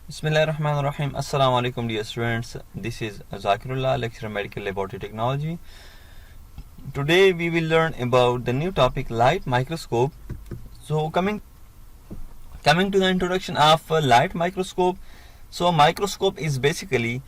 Bismillahirrahmanirrahim. Assalamu alaikum dear students. This is Zakirullah, lecturer medical laboratory technology. Today we will learn about the new topic light microscope. So coming to the introduction of light microscope. So microscope is basically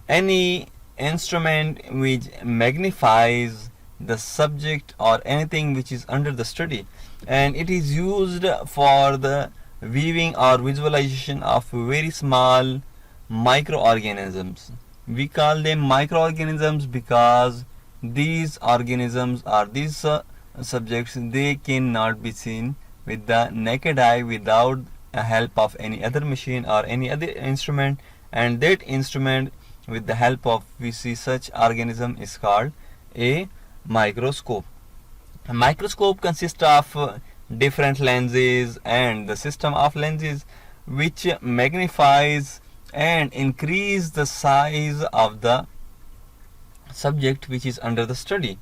any instrument which magnifies the subject or anything which is under the study, and it is used for the viewing or visualization of very small microorganisms. We call them microorganisms because these organisms or these subjects, they cannot be seen with the naked eye without a help of any other machine or any other instrument, and that instrument with the help of we see such organism is called a microscope. A microscope consists of different lenses and the system of lenses which magnifies and increase the size of the subject which is under the study.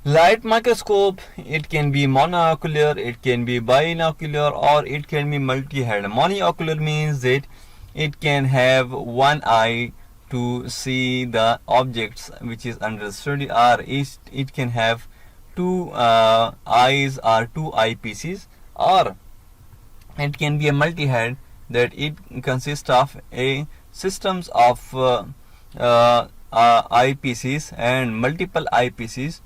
Light microscope, it can be monocular, it can be binocular, or it can be multi-head. Monocular means that it can have one eye to see the objects which is under the study, or it can have two eyes or two eyepieces, or it can be a multi-head that it consists of a systems of eyepieces and multiple eyepieces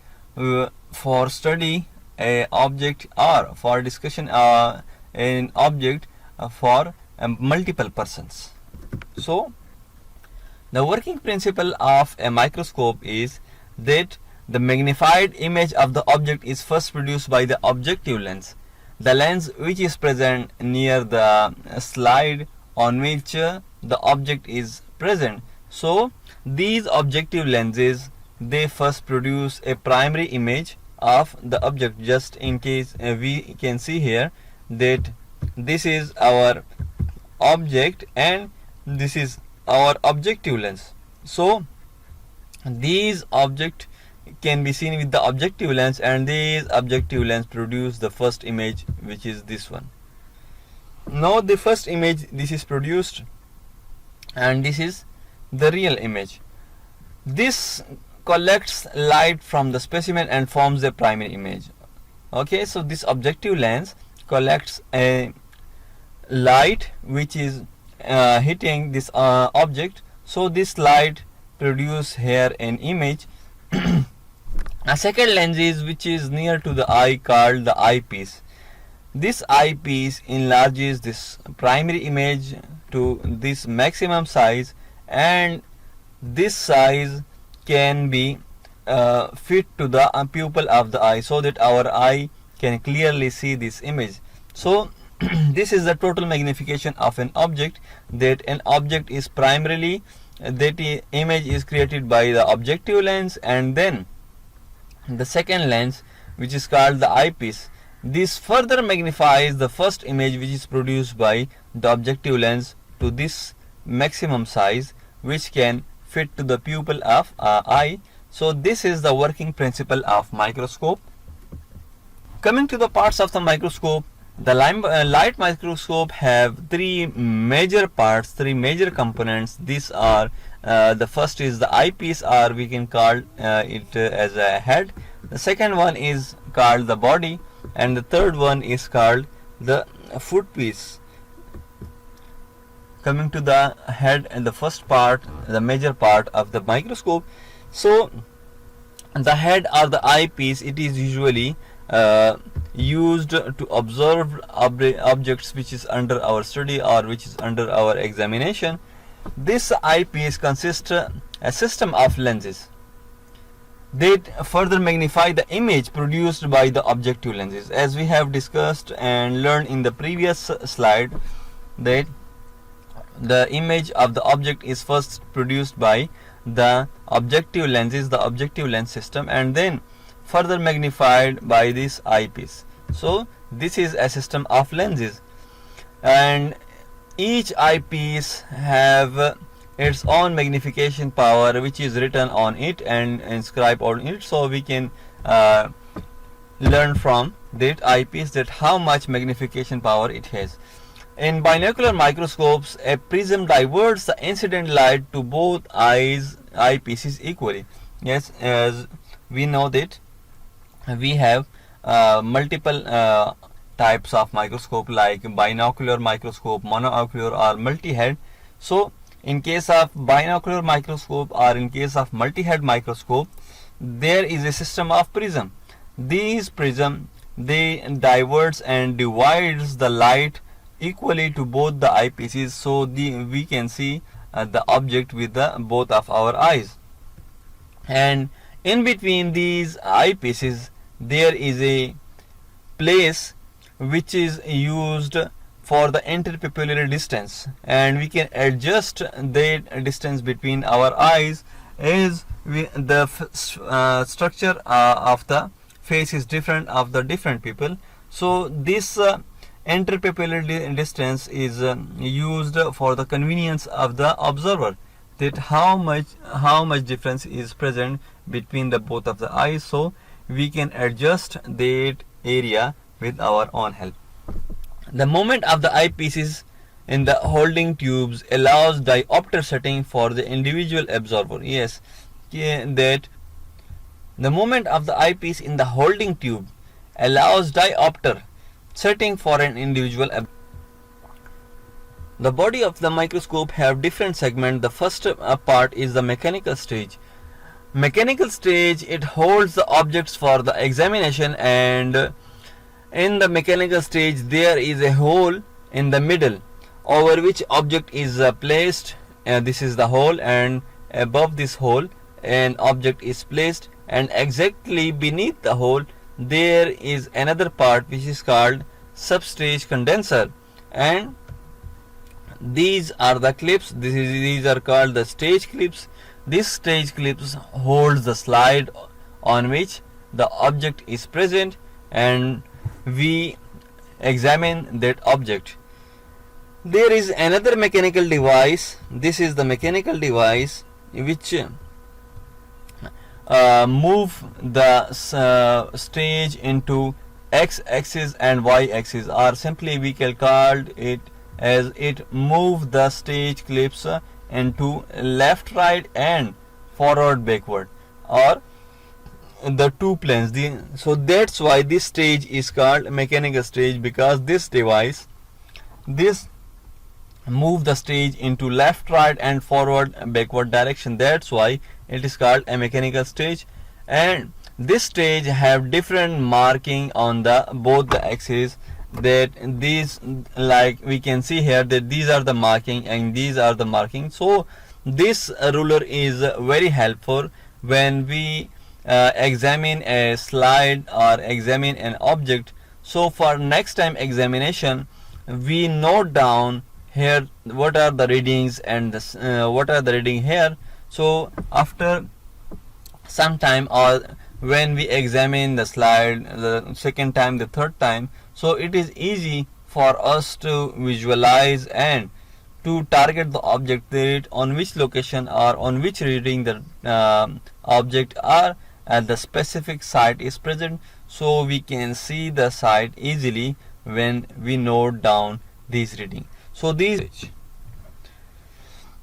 for study a object or for discussion an object for multiple persons. So the working principle of a microscope is that the magnified image of the object is first produced by the objective lens, the lens which is present near the slide on which the object is present. So these objective lenses, they first produce a primary image of the object. Just in case we can see here that this is our object and this is our objective lens. So these object can be seen with the objective lens, and these objective lens produce the first image, which is this one. Now the first image, this is produced, and this is the real image. This collects light from the specimen and forms the primary image. Okay, so this objective lens collects a light which is hitting this object. So this light produce here an image. A second lens is which is near to the eye, called the eyepiece. This eyepiece enlarges this primary image to this maximum size, and this size can be fit to the pupil of the eye so that our eye can clearly see this image. So this is the total magnification of an object, that an object is primarily, that image is created by the objective lens, and then the second lens which is called the eyepiece, this further magnifies the first image which is produced by the objective lens to this maximum size which can fit to the pupil of eye. So this is the working principle of microscope. Coming to the parts of the microscope, the light microscope have three major parts, three major components. These are the first is the eyepiece, or we can call it as a head. The second one is called the body, and the third one is called the footpiece. Coming to the head and the first part, the major part of the microscope. So the head or the eyepiece, it is usually used to observe objects which is under our study or which is under our examination. This eyepiece consists a system of lenses that further magnify the image produced by the objective lenses. As we have discussed and learned in the previous slide, that the image of the object is first produced by the objective lenses, the objective lens system, and then further magnified by this eyepiece. So this is a system of lenses, and each eyepiece have its own magnification power which is written on it and inscribed on it. So we can learn from that eyepiece that how much magnification power it has. In binocular microscopes, a prism diverts the incident light to both eyepieces equally. Yes, as we know that we have multiple types of microscope like binocular microscope, monoocular or multi-head. So in case of binocular microscope or in case of multi-head microscope, there is a system of prism. These prism, they diverts and divides the light equally to both the eyepieces, so we can see the object with the both of our eyes. And in between these eyepieces there is a place which is used for the interpupillary distance, and we can adjust that distance between our eyes as the structure of the face is different of the different people. So this interpupillary distance is used for the convenience of the observer, that how much difference is present between the both of the eyes, so we can adjust that area with our own help. The movement of the eyepieces in the holding tubes allows diopter setting for the individual observer. Yes, that the movement of the eyepiece in the holding tube allows diopter setting for an individual observer. The body of the microscope have different segments. The first part is the mechanical stage. Mechanical stage, it holds the objects for the examination, and in the mechanical stage there is a hole in the middle over which object is placed. This is the hole, and above this hole an object is placed, and exactly beneath the hole there is another part which is called substage condenser, and these are the clips. These are called the stage clips. This stage clips holds the slide on which the object is present, and we examine that object. There is another mechanical device. This is the mechanical device which move the stage into x-axis and y-axis, or simply we can call it as it move the stage clips into left, right and forward, backward, or the two planes. So that's why this stage is called mechanical stage, because this device, this move the stage into left, right and forward, backward direction. That's why it is called a mechanical stage. And this stage have different marking on the both the axes, that these, like we can see here, that these are the marking and these are the marking. So this ruler is very helpful when we examine a slide or examine an object. So for next time examination we note down here what are the readings and what are the reading here. So after some time, or when we examine the slide the second time, the third time, so it is easy for us to visualize and to target the object, that on which location or on which reading the object are at the specific site is present. So we can see the site easily when we note down these reading. So these,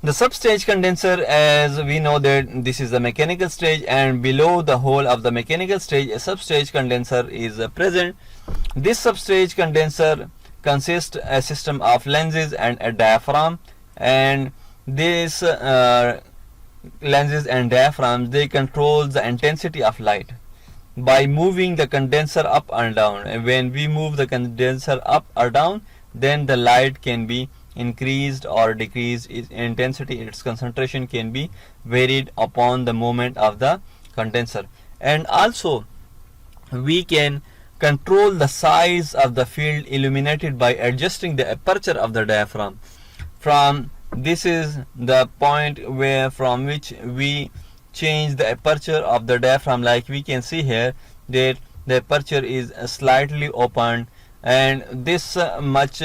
the substage condenser, as we know that this is the mechanical stage, and below the hole of the mechanical stage a substage condenser is present. This substage condenser consists a system of lenses and a diaphragm, and this lenses and diaphragms, they control the intensity of light by moving the condenser up and down. And when we move the condenser up or down, then the light can be increased or decreased, its intensity, its concentration can be varied upon the movement of the condenser. And also we can control the size of the field illuminated by adjusting the aperture of the diaphragm. From this is the point where from which we change the aperture of the diaphragm. Like we can see here that the aperture is slightly opened, and this much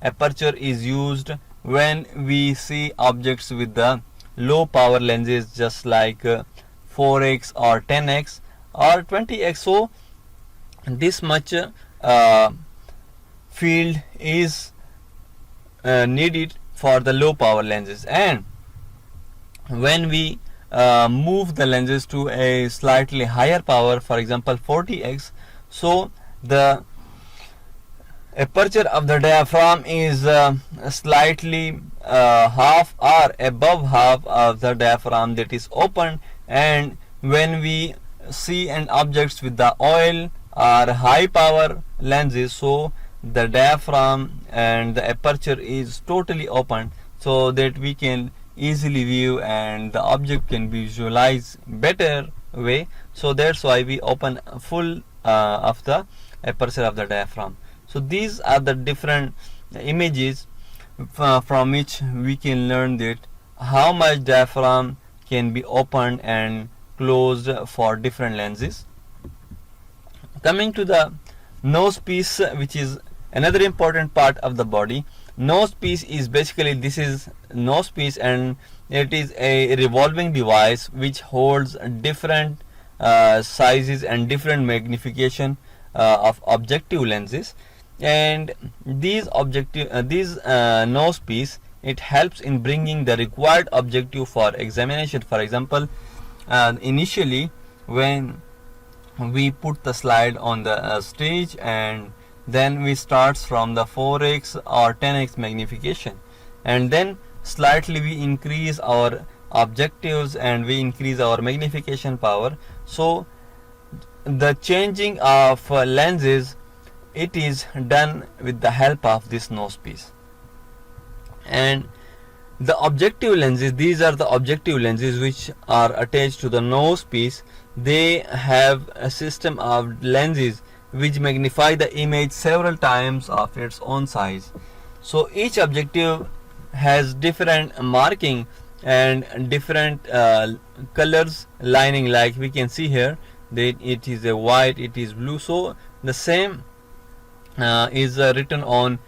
aperture is used when we see objects with the low power lenses, just like 4x or 10x or 20x. So this much field is needed for the low power lenses. And when we move the lenses to a slightly higher power, for example 40x, so the aperture of the diaphragm is slightly half or above half of the diaphragm that is open. And when we see an objects with the oil or high power lenses, so the diaphragm and the aperture is totally open, so that we can easily view and the object can be visualized better way. So that's why we open full of the aperture of the diaphragm. So these are the different images from which we can learn that how much diaphragm can be opened and closed for different lenses. Coming to the nosepiece, which is another important part of the body. Nosepiece is basically, this is nosepiece, and it is a revolving device which holds different sizes and different magnification of objective lenses. And these nosepiece, it helps in bringing the required objective for examination. For example, initially when we put the slide on the stage, and then we starts from the 4x or 10x magnification, and then slightly we increase our objectives and we increase our magnification power. So the changing of lenses, it is done with the help of this nosepiece. And the objective lenses, these are the objective lenses which are attached to the nosepiece. They have a system of lenses which magnify the image several times of its own size. So each objective has different marking and different colors lining, like we can see here that it is a white, it is blue. So the same is written on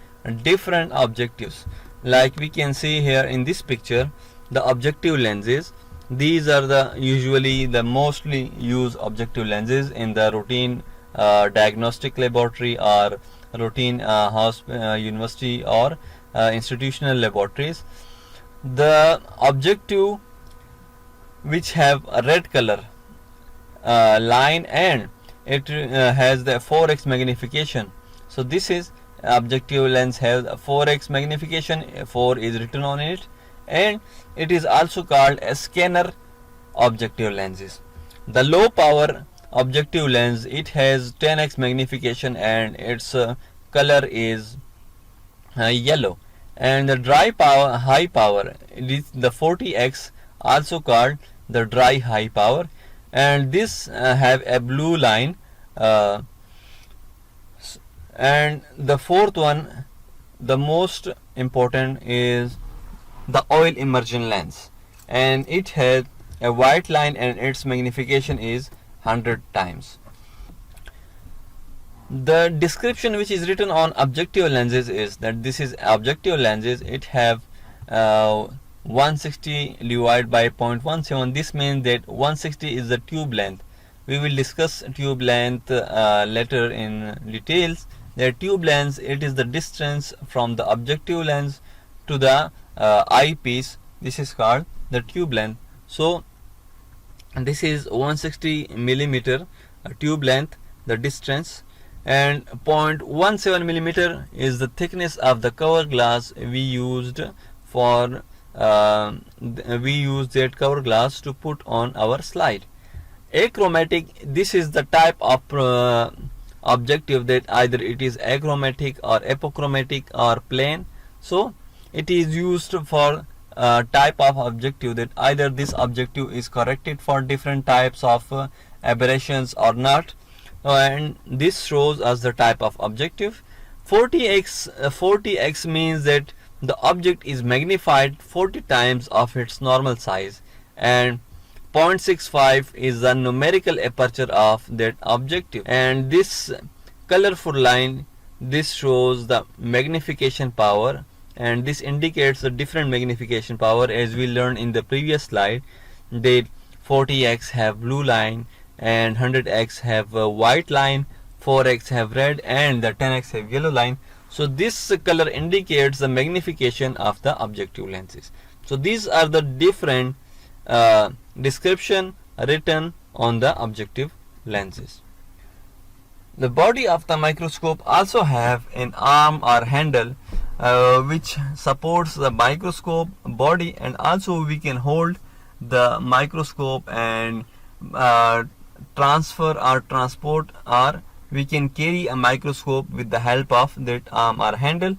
different objectives, like we can see here in this picture. The objective lenses, these are the usually the mostly used objective lenses in the routine diagnostic laboratory or routine university or institutional laboratories. The objective which have a red color line, and it has the 4x magnification. So this is objective lens has a 4x magnification, 4 is written on it, and it is also called a scanner objective lenses. The low power objective lens, it has 10x magnification and its color is yellow. And the dry power, high power, it is the 40x, also called the dry high power, and this have a blue line. And the fourth one, the most important, is the oil immersion lens, and it has a white line and its magnification is 100 times. The description which is written on objective lenses is that this is objective lenses, it have 160 divided by 0.17. This means that 160 is the tube length. We will discuss tube length later in details. The tube length, it is the distance from the objective lens to the eyepiece. This is called the tube length. So this is 160 millimeter tube length, the distance, and 0.17 millimeter is the thickness of the cover glass we used for we use that cover glass to put on our slide. Achromatic, this is the type of objective that either it is achromatic or apochromatic or plane. So it is used for type of objective that either this objective is corrected for different types of aberrations or not, and this shows us the type of objective. 40x means that the object is magnified 40 times of its normal size, and 0.65 is the numerical aperture of that objective. And this colorful line, this shows the magnification power, and this indicates the different magnification power, as we learned in the previous slide that 40x have blue line and 100x have a white line, 4x have red, and the 10x have yellow line. So this color indicates the magnification of the objective lenses. So these are the different description written on the objective lenses. The body of the microscope also have an arm or handle which supports the microscope body, and also we can hold the microscope and transfer or transport, or we can carry a microscope with the help of that arm or handle.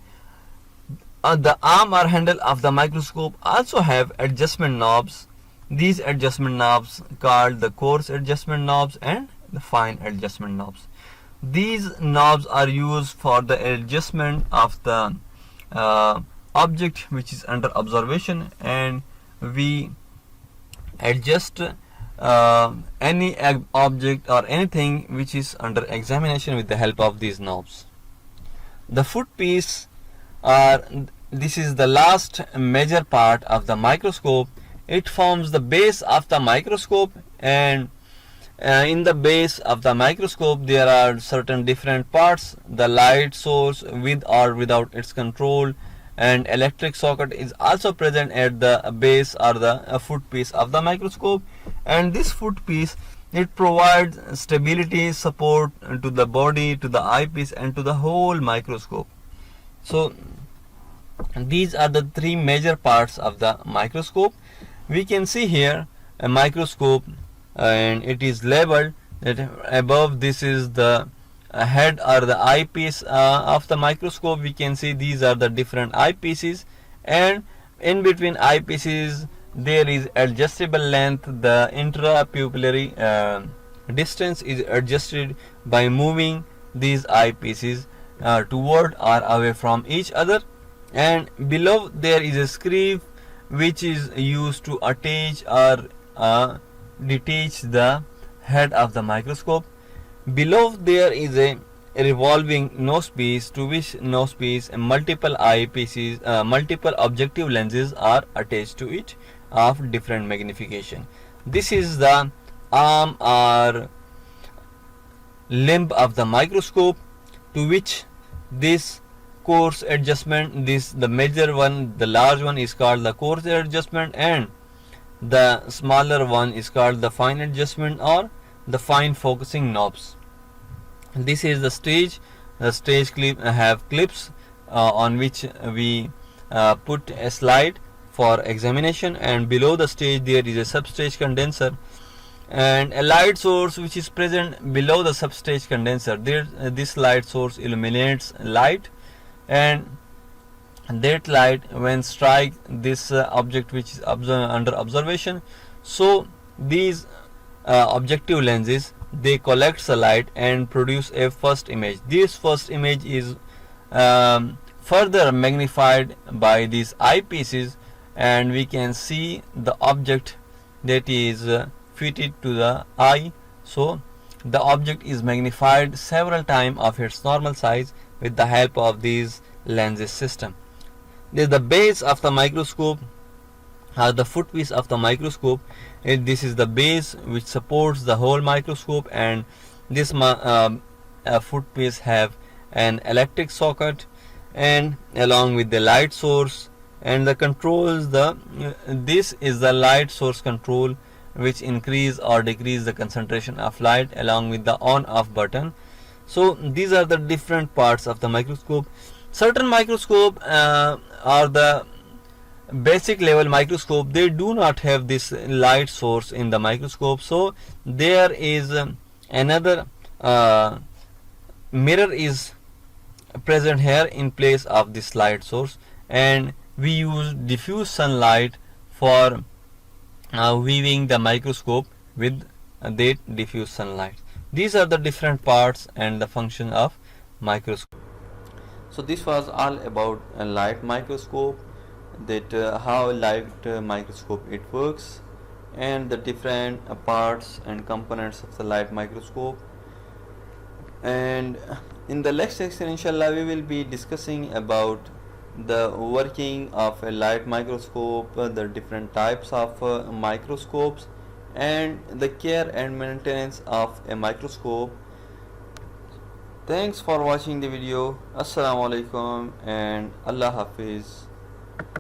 The arm or handle of the microscope also have adjustment knobs. These adjustment knobs called the coarse adjustment knobs and the fine adjustment knobs. These knobs are used for the adjustment of the object which is under observation, and we adjust any object or anything which is under examination with the help of these knobs. The footpiece, this is the last major part of the microscope. It forms the base of the microscope, and in the base of the microscope there are certain different parts. The light source with or without its control and electric socket is also present at the base or the footpiece of the microscope, and this footpiece, it provides stability support to the body, to the eyepiece, and to the whole microscope. So these are the three major parts of the microscope. We can see here a microscope, and it is labeled that above this is the head or the eyepiece of the microscope. We can see these are the different eyepieces, and in between eyepieces there is adjustable length. The intrapupillary distance is adjusted by moving these eyepieces toward or away from each other, and below there is a screw which is used to attach or detach the head of the microscope. Below there is a revolving nosepiece, to which nosepiece multiple eyepieces, multiple objective lenses are attached to it of different magnification. This is the arm or limb of the microscope, to which this coarse adjustment, the major one, the large one is called the coarse adjustment, and the smaller one is called the fine adjustment or the fine focusing knobs. This is the stage. The stage clip have clips on which we put a slide for examination, and below the stage there is a substage condenser and a light source which is present below the substage condenser. This light source illuminates light, and that light when strike this object which is under observation, so these objective lenses, they collect the light and produce a first image. This first image is further magnified by these eyepieces, and we can see the object that is fitted to the eye. So the object is magnified several times of its normal size with the help of these lenses system. This is the base of the microscope, the footpiece of the microscope. This is the base which supports the whole microscope, and this footpiece have an electric socket and along with the light source, and the controls, this is the light source control which increase or decrease the concentration of light along with the on off button. So these are the different parts of the microscope. Certain microscope are the basic level microscope, they do not have this light source in the microscope, so there is another mirror is present here in place of this light source, and we use diffuse sunlight for viewing the microscope with that diffuse sunlight. These are the different parts and the function of microscope. So this was all about a light microscope, that how light microscope it works, and the different parts and components of the light microscope. And in the next section, inshallah, we will be discussing about the working of a light microscope, the different types of microscopes, and the care and maintenance of a microscope. Thanks for watching the video. Assalamu alaikum and Allah Hafiz.